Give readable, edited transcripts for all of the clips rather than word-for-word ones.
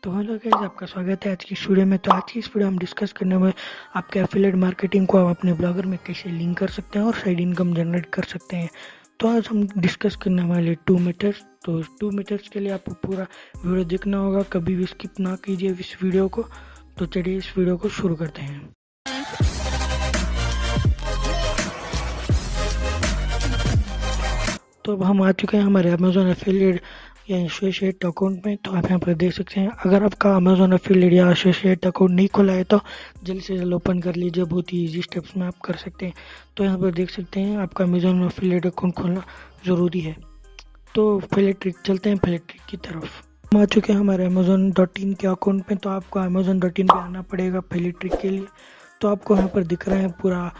तो hello guys, आपका स्वागत है आज की इस वीडियो में। तो आज की इस वीडियो हम डिस्कस करने में आपके एफिलिएट मार्केटिंग को आप अपने ब्लॉगर में कैसे लिंक कर सकते हैं और साइड इनकम जनरेट कर सकते हैं। तो आज हम डिस्कस करने वाले 2 मेथड्स। तो 2 मेथड्स के लिए आपको पूरा वीडियो देखना होगा, कभी भी स्किप ना कीजिए इस वीडियो को। तो चलिए इस वीडियो को शुरू करते हैं। तो अब हम आ चुके हैं हमारे अमेजोन एफिलिएट या एसोसिएट अकाउंट में। तो आप यहाँ पर देख सकते हैं, अगर आपका अमेजोन एफिलिएट या एसोसिएट अकाउंट नहीं खोला है तो जल्द से जल्द ओपन कर लीजिए। बहुत ही इजी स्टेप्स में आप कर सकते हैं। तो यहाँ पर देख सकते हैं आपका अमेजोन एफिलिएट अकाउंट खोलना ज़रूरी है। तो पहले ट्रिक चलते हैं, पहले ट्रिक की तरफ। हम आ चुके हैं हमारे अमेजोन.इन के अकाउंट में। तो आपको अमेजोन.इन पे आना पड़ेगा पहली ट्रिक के लिए। तो आपको यहाँ पर दिख रहा है पूरा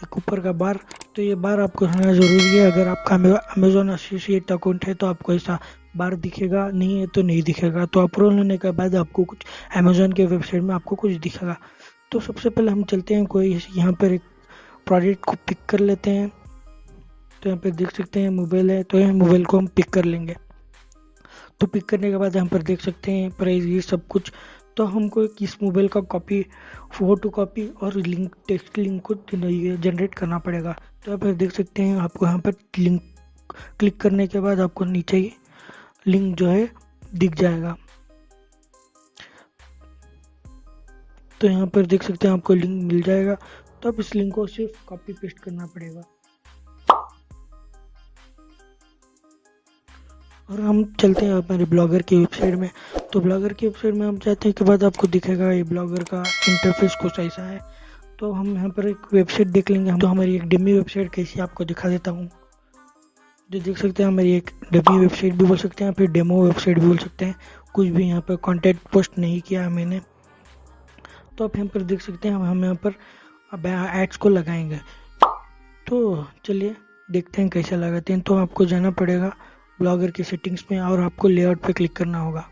एक ऊपर का बार, तो ये बार आपको होना ज़रूरी है। अगर आपका अमेजोन एसोसिएट अकाउंट है तो आपको ऐसा बार दिखेगा, नहीं है तो नहीं दिखेगा। तो अप्रूवल होने के बाद आपको कुछ अमेजोन के वेबसाइट में आपको कुछ दिखेगा। तो सबसे पहले हम चलते हैं, कोई यहाँ पर एक प्रोडक्ट को पिक कर लेते हैं। तो यहाँ पर देख सकते हैं मोबाइल है, तो ये मोबाइल को हम पिक कर लेंगे। तो पिक करने के बाद यहाँ पर देख सकते हैं प्राइस, ये सब कुछ। तो हमको किस मोबाइल का कॉपी, फोटो कॉपी और लिंक, टेक्स्ट लिंक को जनरेट करना पड़ेगा। तो यहाँ पर देख सकते हैं आपको यहाँ पर लिंक क्लिक करने के बाद आपको नीचे ही लिंक जो है दिख जाएगा। तो यहाँ पर देख सकते हैं आपको लिंक मिल जाएगा। तो अब इस लिंक को सिर्फ कॉपी पेस्ट करना पड़ेगा। और हम चलते हैं हमारे ब्लॉगर की वेबसाइट में। तो ब्लॉगर की वेबसाइट में हम जाते हैं के बाद आपको दिखेगा ये ब्लॉगर का इंटरफेस कुछ ऐसा है। तो हम यहाँ पर एक वेबसाइट देख लेंगे। हम तो हमारी एक डमी वेबसाइट कैसी आपको दिखा देता हूँ। जो देख सकते हैं हमारी एक डमी वेबसाइट भी बोल सकते हैं, फिर डेमो वेबसाइट भी बोल सकते हैं। कुछ भी यहाँ पर कंटेंट पोस्ट नहीं किया है मैंने। तो आप यहाँ पर देख सकते हैं हम यहाँ पर अब एड्स को लगाएंगे। तो चलिए देखते हैं कैसे लगाते हैं। तो आपको जाना पड़ेगा ब्लॉगर की सेटिंग्स में और आपको लेआउट पे क्लिक करना होगा।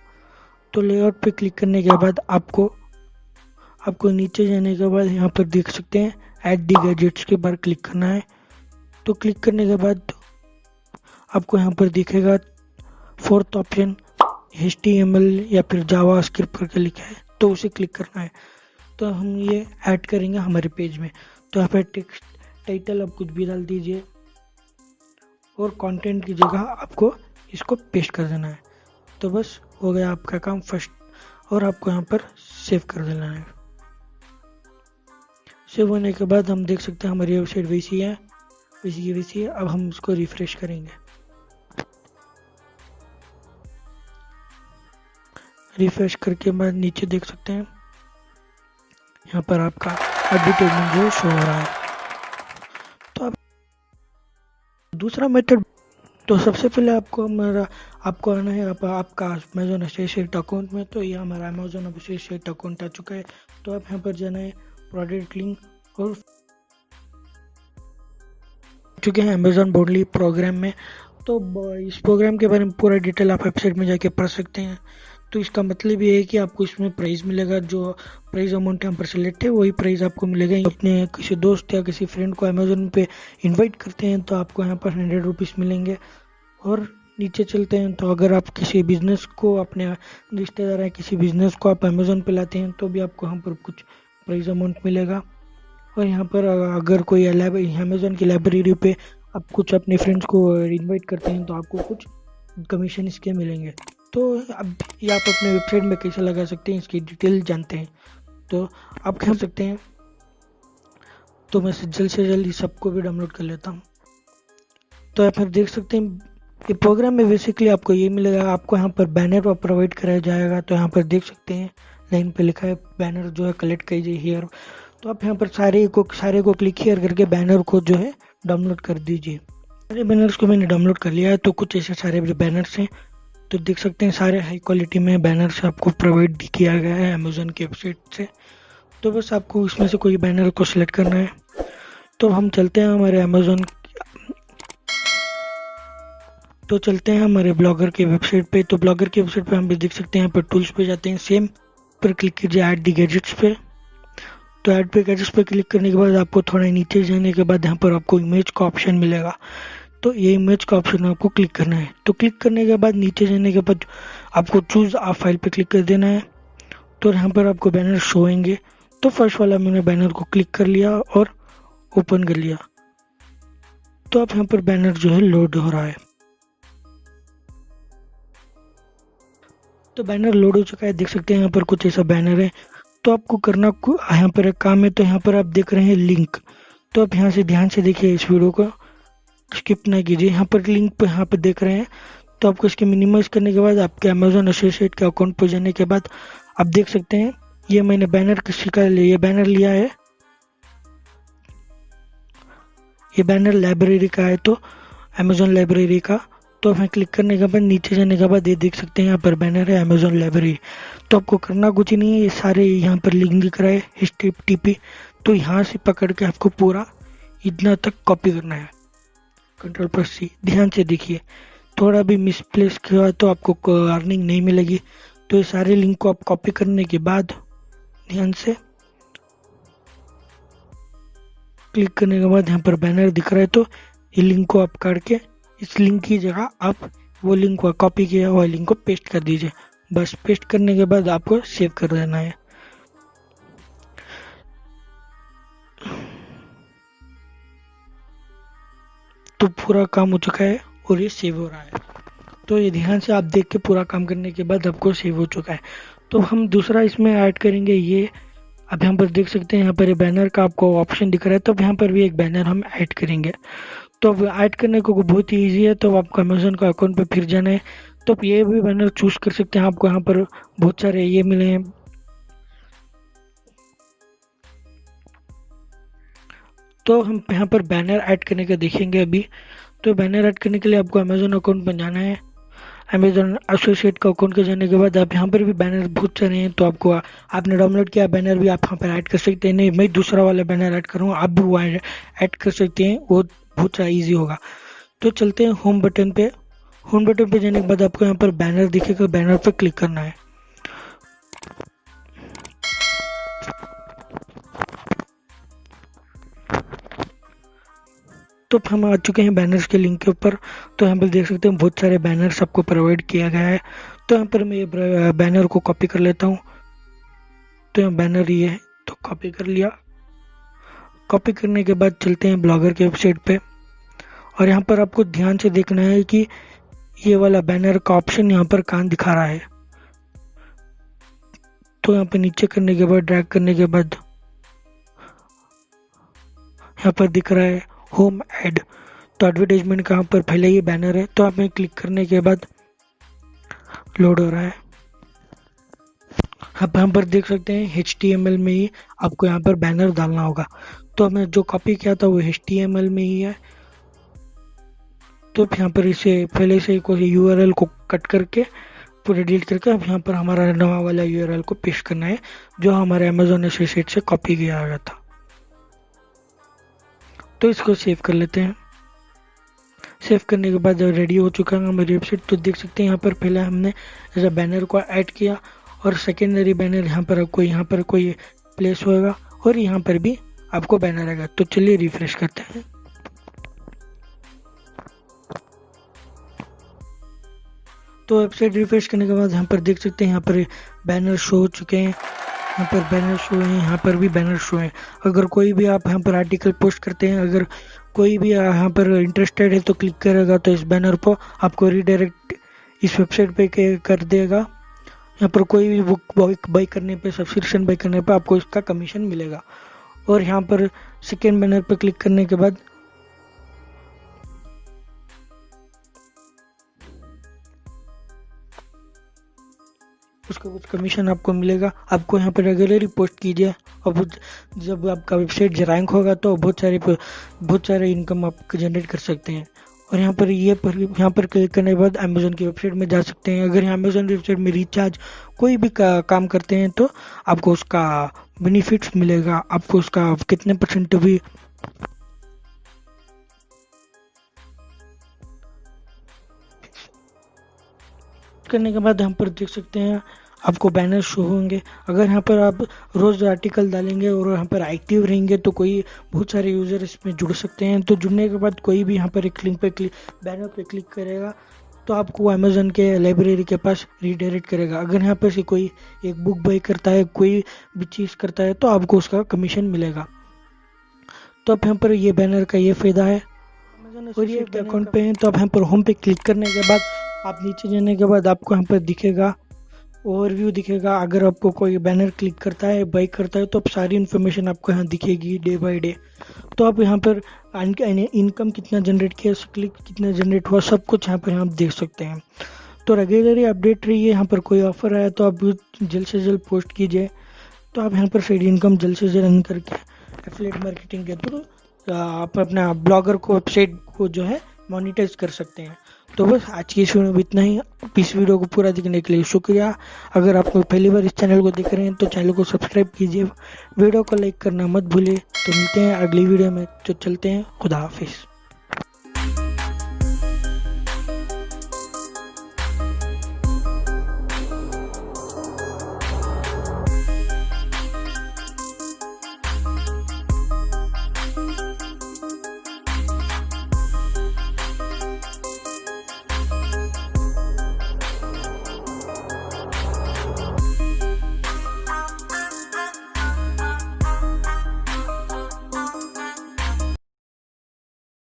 तो लेआउट पे क्लिक करने के बाद आपको नीचे जाने के बाद यहाँ पर देख सकते हैं ऐड दी गैजेट्स के बार क्लिक करना है। तो क्लिक करने के बाद आपको यहाँ पर दिखेगा फोर्थ ऑप्शन HTML या फिर जावा स्क्रिप्ट करके लिखा है, तो उसे क्लिक करना है। तो हम ये ऐड करेंगे हमारे पेज में। तो यहाँ पर टेक्स्ट टाइटल आप कुछ भी डाल दीजिए और कंटेंट की जगह आपको इसको पेस्ट कर देना है। तो बस हो गया आपका काम फर्स्ट। और आपको यहाँ पर सेव कर देना है। सेव होने के बाद हम देख सकते हैं हमारी वेबसाइट वैसी है, वैसी की वैसी है। अब हम इसको रिफ्रेश करेंगे। रिफ्रेश करके बाद नीचे देख सकते हैं यहाँ पर आपका एडवर्टाइजमेंट जो शो हो रहा है। तो अब दूसरा मेथड, तो सबसे पहले आपको आना है आपका अमेजोन एसोसिएट अकाउंट में। तो ये हमारा अमेजोन एसोसिएट अकाउंट आ चुका है। तो आप यहाँ पर जाना है प्रोडक्ट लिंक और चुके हैं अमेजोन बोडली प्रोग्राम में। तो इस प्रोग्राम के बारे में पूरा डिटेल आप वेबसाइट में जाके पढ़ सकते हैं। तो इसका मतलब ये है कि आपको इसमें प्राइस मिलेगा, जो प्राइस अमाउंट यहाँ पर सिलेक्ट है वही प्राइस आपको मिलेगा। अपने किसी दोस्त या किसी फ्रेंड को अमेजोन पे इनवाइट करते हैं तो आपको यहाँ पर 100 रुपीज़ मिलेंगे। और नीचे चलते हैं, तो अगर आप किसी बिजनेस को, अपने रिश्तेदार या किसी बिजनेस को आप अमेजोन पे लाते हैं तो भी आपको यहाँ पर कुछ प्राइस अमाउंट मिलेगा। और यहाँ पर अगर कोई अमेजोन की लाइब्रेरी पे आप कुछ अपने फ्रेंड्स को इनवाइट करते हैं तो आपको कुछ कमीशन इसके मिलेंगे। तो अब ये आप अपने वेबसाइट में कैसे लगा सकते हैं इसकी डिटेल जानते हैं। तो आप कह सकते हैं, तो मैं जल्द से जल्द सबको भी डाउनलोड कर लेता हूँ। तो आप फिर देख सकते हैं ये प्रोग्राम में बेसिकली आपको ये मिलेगा, आपको यहाँ पर बैनर प्रोवाइड कराया जाएगा। तो यहाँ पर देख सकते हैं लाइन पे लिखा है बैनर जो है कलेक्ट कीजिए हियर। तो आप यहाँ पर सारे को क्लिक हियर करके बैनर को जो है डाउनलोड कर दीजिए। सारे बैनर्स को मैंने डाउनलोड कर लिया है। तो कुछ ऐसे सारे बैनर्स हैं, तो देख सकते हैं सारे हाई क्वालिटी में बैनर्स आपको प्रोवाइड किया गया है अमेजोन की वेबसाइट से। तो बस आपको इसमें से कोई बैनर को सिलेक्ट करना है। तो हम चलते हैं हमारे चलते हैं हमारे ब्लॉगर की वेबसाइट पे। तो ब्लॉगर की वेबसाइट पे हम भी देख सकते हैं, यहाँ पर टूल्स पे जाते हैं, सेम पर क्लिक कीजिए ऐड दी गैजेट्स पे। तो ऐड पे गैजेट्स पे क्लिक करने के बाद आपको थोड़ा नीचे जाने के बाद यहाँ पर आपको इमेज का ऑप्शन मिलेगा। तो ये इमेज का ऑप्शन आपको क्लिक करना है। तो क्लिक करने के बाद नीचे जाने के बाद आपको चूज आ फाइल पे क्लिक कर देना है। तो यहाँ पर आपको बैनर शो होंगे। तो फर्स्ट वाला मैंने बैनर को क्लिक कर लिया और ओपन कर लिया। तो अब यहाँ पर बैनर जो है लोड हो रहा है। तो बैनर लोड हो चुका है, देख सकते हैं यहाँ पर कुछ ऐसा बैनर है। तो आपको करना यहाँ पर एक काम है। तो यहाँ पर आप देख रहे हैं लिंक। तो आप यहाँ से ध्यान से देखिए, इस वीडियो को स्किप ना कीजिए। यहाँ पर लिंक पे यहाँ पे देख रहे हैं। तो आपको इसके मिनिमाइज करने के बाद आपके अमेजोन एसोसिएट के अकाउंट पर जाने के बाद आप देख सकते हैं ये मैंने बैनर किसी का ये बैनर लिया है। ये बैनर लाइब्रेरी का है, तो अमेजोन लाइब्रेरी का। तो हमें क्लिक करने के बाद नीचे जाने के बाद ये देख सकते हैं यहाँ पर बैनर है अमेजोन लाइब्रेरी। तो आपको करना कुछ नहीं है, ये सारे यहाँ पर लिंक दिख रहा है HTTP। तो यहाँ से पकड़ के आपको पूरा इतना तक कॉपी करना है। Ctrl+C, ध्यान से देखिए, थोड़ा भी मिसप्लेस किया तो आपको अर्निंग नहीं मिलेगी। तो ये सारे लिंक को आप कॉपी करने के बाद ध्यान से क्लिक करने के बाद यहाँ पर बैनर दिख रहा है। तो ये लिंक को आप काट के इस लिंक की जगह आप वो लिंक को कॉपी किया हुआ लिंक को पेस्ट कर दीजिए। बस पेस्ट करने के बाद आपको सेव कर देना है। तो पूरा काम हो चुका है और ये सेव हो रहा है। तो ये ध्यान से आप देख के पूरा काम करने के बाद आपको सेव हो चुका है। तो हम दूसरा इसमें ऐड करेंगे ये। अब यहाँ पर देख सकते हैं यहाँ पर बैनर का आपको ऑप्शन दिख रहा है। तो अब यहाँ पर भी एक बैनर हम ऐड करेंगे। तो अब ऐड करने को बहुत ही ईजी है। तो आपको अमेजोन का अकाउंट पे फिर जाना है। तो आप ये भी बैनर चूज कर सकते हैं। आपको यहाँ पर बहुत सारे ये मिले हैं। तो हम यहाँ पर बैनर ऐड करने का देखेंगे अभी। तो बैनर ऐड करने के लिए आपको अमेजोन अकाउंट पर जाना है। अमेजोन एसोसिएट का अकाउंट के जाने के बाद आप यहाँ पर भी बैनर बहुत सारे हैं। तो आपको आपने डाउनलोड किया बैनर भी आप यहाँ पर ऐड कर सकते हैं। नहीं, मैं दूसरा वाला बैनर ऐड करूँगा, आप भी वो ऐड कर सकते हैं, वो बहुत सारा ईजी होगा। तो चलते हैं होम बटन पे। होम बटन पे जाने के बाद आपको यहाँ पर बैनर दिखेगा, बैनर पे क्लिक करना है। तो हम आ चुके हैं बैनर्स के लिंक के ऊपर। तो यहाँ पर देख सकते हैं बहुत सारे बैनर्स आपको प्रोवाइड किया गया है। तो यहाँ पर मैं ये बैनर को कॉपी कर लेता हूँ। तो यहाँ बैनर ये है, तो कॉपी कर लिया। कॉपी करने के बाद चलते हैं ब्लॉगर के वेबसाइट पे। और यहाँ पर आपको ध्यान से देखना है कि ये वाला बैनर का ऑप्शन यहाँ पर कहाँ दिखा रहा है। तो यहाँ पे नीचे करने के बाद ड्रैग करने के बाद यहाँ पर दिख रहा है होम ऐड। तो एडवर्टाइजमेंट का यहाँ पर पहले ये बैनर है। तो आप में क्लिक करने के बाद लोड हो रहा है। आप यहाँ पर देख सकते हैं HTML में ही आपको यहाँ पर बैनर डालना होगा। तो हमने जो कॉपी किया था वो HTML में ही है। तो यहाँ पर इसे पहले से कोई URL को कट करके पूरे डिलीट करके अब यहाँ पर हमारा नवा वाला URL को पेस्ट करना है जो हमारे अमेजोन एसोसिएट से कॉपी किया गया था। तो इसको सेव कर लेते हैं। सेव करने के बाद जब रेडी हो चुका है हमारी वेबसाइट, तो देख सकते हैं यहाँ पर पहले हमने ऐसा बैनर को ऐड किया और सेकेंडरी बैनर यहाँ पर कोई प्लेस होगा और यहाँ पर भी आपको बैनर आएगा। तो चलिए रिफ्रेश करते हैं। तो वेबसाइट रिफ्रेश करने के बाद यहाँ पर देख सकते हैं यहाँ पर बैनर शो हो चुके हैं। यहाँ पर बैनर शो है, यहाँ पर भी बैनर शो है। अगर कोई भी आप यहाँ पर आर्टिकल पोस्ट करते हैं, अगर कोई भी यहाँ पर इंटरेस्टेड है तो क्लिक करेगा तो इस बैनर को आपको रिडायरेक्ट इस वेबसाइट पे कर देगा। यहाँ पर कोई भी बुक बाई करने पे, सब्सक्रिप्शन बाई करने पे आपको इसका कमीशन मिलेगा। और यहाँ पर सेकेंड बैनर पे क्लिक करने के बाद उसका कुछ कमीशन आपको मिलेगा। आपको यहाँ पर रेगुलरली पोस्ट कीजिए और जब आपका वेबसाइट रैंक होगा तो बहुत सारे इनकम आप जनरेट कर सकते हैं। और यहाँ पर क्लिक करने के बाद अमेजोन की वेबसाइट में जा सकते हैं। अगर यहाँ अमेजोन वेबसाइट में रिचार्ज कोई भी काम करते हैं तो आपको उसका बेनिफिट्स मिलेगा। आपको उसका कितने % भी करने के बाद यहाँ पर देख सकते हैं आपको बैनर शो होंगे। अगर यहाँ पर आप रोज आर्टिकल डालेंगे और यहाँ पर एक्टिव रहेंगे तो बहुत सारे यूजर इसमें जुड़ सकते हैं। तो जुड़ने के बाद कोई भी यहाँ पर एक लिंक पे बैनर पे क्लिक करेगा तो आपको अमेजोन के लाइब्रेरी के पास रिडायरेक्ट करेगा। अगर यहाँ पर से कोई एक बुक बाई करता है, कोई भी चीज़ करता है, तो आपको उसका कमीशन मिलेगा। तो आप यहाँ पर ये बैनर का ये फ़ायदा है। और ये अकाउंट पे हैं तो आप यहाँ पर होम पे क्लिक करने के बाद आप नीचे जाने के बाद आपको यहाँ पर दिखेगा ओवरव्यू दिखेगा। अगर आपको कोई बैनर क्लिक करता है, बाई करता है, तो आप सारी इन्फॉर्मेशन आपको यहाँ दिखेगी डे बाय डे। तो आप यहाँ पर इनकम कितना जनरेट किया, क्लिक कितना जनरेट हुआ, सब कुछ यहाँ पर आप देख सकते हैं। तो रेगुलरली अपडेट रहिए। यहाँ पर कोई ऑफर आया तो आप जल्द से जल्द पोस्ट कीजिए। तो आप यहाँ पर साइड इनकम जल्द से जल्द अर्न करके एफिलिएट मार्केटिंग के थ्रू आप अपना ब्लॉगर को, वेबसाइट को जो है मोनेटाइज कर सकते हैं। तो बस आज की इस वीडियो में इतना ही। इस वीडियो को पूरा देखने के लिए शुक्रिया। अगर आप पहली बार इस चैनल को देख रहे हैं तो चैनल को सब्सक्राइब कीजिए, वीडियो को लाइक करना मत भूलिए। तो मिलते हैं अगली वीडियो में। तो चलते हैं, खुदा हाफिज़।